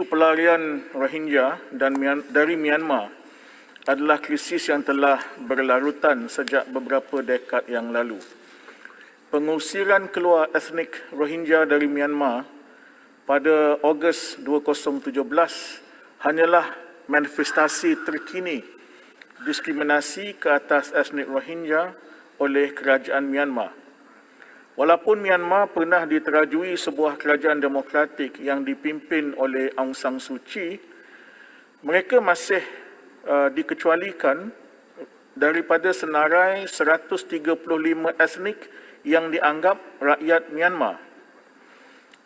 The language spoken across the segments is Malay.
Pelarian Rohingya dari Myanmar adalah krisis yang telah berlarutan sejak beberapa dekad yang lalu. Pengusiran keluar etnik Rohingya dari Myanmar pada Ogos 2017 hanyalah manifestasi terkini diskriminasi ke atas etnik Rohingya oleh kerajaan Myanmar. Walaupun Myanmar pernah diterajui sebuah kerajaan demokratik yang dipimpin oleh Aung San Suu Kyi, mereka masih dikecualikan daripada senarai 135 etnik yang dianggap rakyat Myanmar.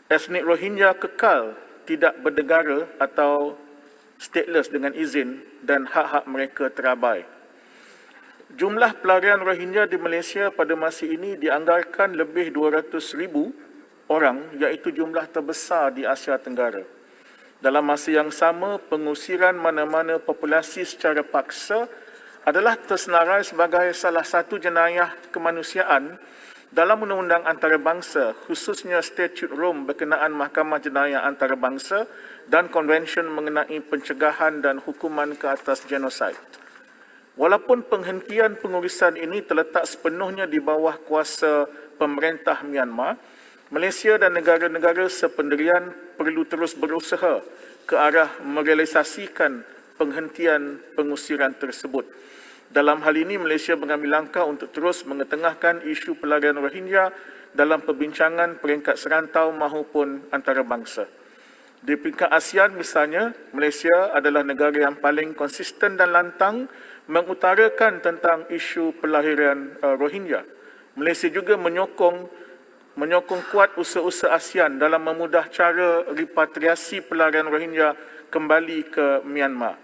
Etnik Rohingya kekal tidak bernegara atau stateless dengan izin dan hak-hak mereka terabai. Jumlah pelarian Rohingya di Malaysia pada masa ini dianggarkan lebih 200,000 orang, iaitu jumlah terbesar di Asia Tenggara. Dalam masa yang sama, pengusiran mana-mana populasi secara paksa adalah tersenarai sebagai salah satu jenayah kemanusiaan dalam Undang-Undang Antarabangsa, khususnya Statut Rom berkenaan Mahkamah Jenayah Antarabangsa dan Konvensyen mengenai pencegahan dan hukuman ke atas genosid. Walaupun penghentian pengurusan ini terletak sepenuhnya di bawah kuasa pemerintah Myanmar, Malaysia dan negara-negara sependirian perlu terus berusaha ke arah merealisasikan penghentian pengusiran tersebut. Dalam hal ini, Malaysia mengambil langkah untuk terus mengetengahkan isu pelarian Rohingya dalam perbincangan peringkat serantau maupun antarabangsa. Di peringkat ASEAN misalnya, Malaysia adalah negara yang paling konsisten dan lantang mengutarakan tentang isu pelarian Rohingya. Malaysia juga menyokong kuat usaha-usaha ASEAN dalam memudah cara repatriasi pelarian Rohingya kembali ke Myanmar.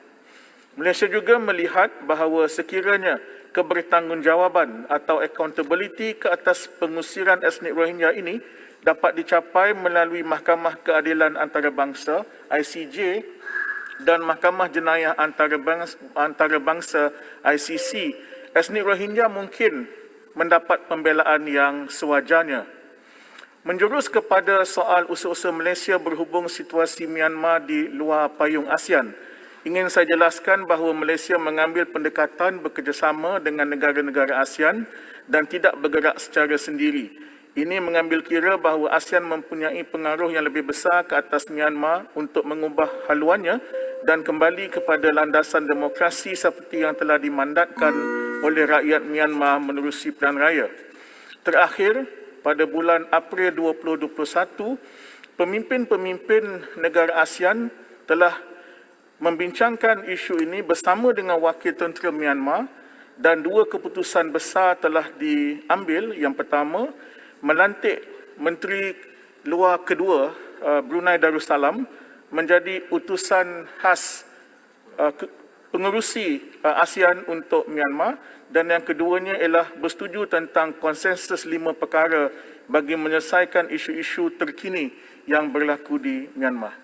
Malaysia juga melihat bahawa sekiranya kebertanggungjawaban atau accountability ke atas pengusiran etnik Rohingya ini dapat dicapai melalui Mahkamah Keadilan Antarabangsa ICJ dan Mahkamah Jenayah Antarabangsa ICC, etnik Rohingya mungkin mendapat pembelaan yang sewajarnya. Menjurus kepada soal usaha-usaha Malaysia berhubung situasi Myanmar di luar payung ASEAN, ingin saya jelaskan bahawa Malaysia mengambil pendekatan bekerjasama dengan negara-negara ASEAN dan tidak bergerak secara sendiri. Ini mengambil kira bahawa ASEAN mempunyai pengaruh yang lebih besar ke atas Myanmar untuk mengubah haluannya dan kembali kepada landasan demokrasi seperti yang telah dimandatkan oleh rakyat Myanmar menerusi pilihan raya. Terakhir, pada bulan April 2021, pemimpin-pemimpin negara ASEAN telah membincangkan isu ini bersama dengan wakil tentera Myanmar dan dua keputusan besar telah diambil. Yang pertama, melantik Menteri Luar kedua Brunei Darussalam menjadi utusan khas pengerusi ASEAN untuk Myanmar, dan yang keduanya ialah bersetuju tentang konsensus 5 perkara bagi menyelesaikan isu-isu terkini yang berlaku di Myanmar.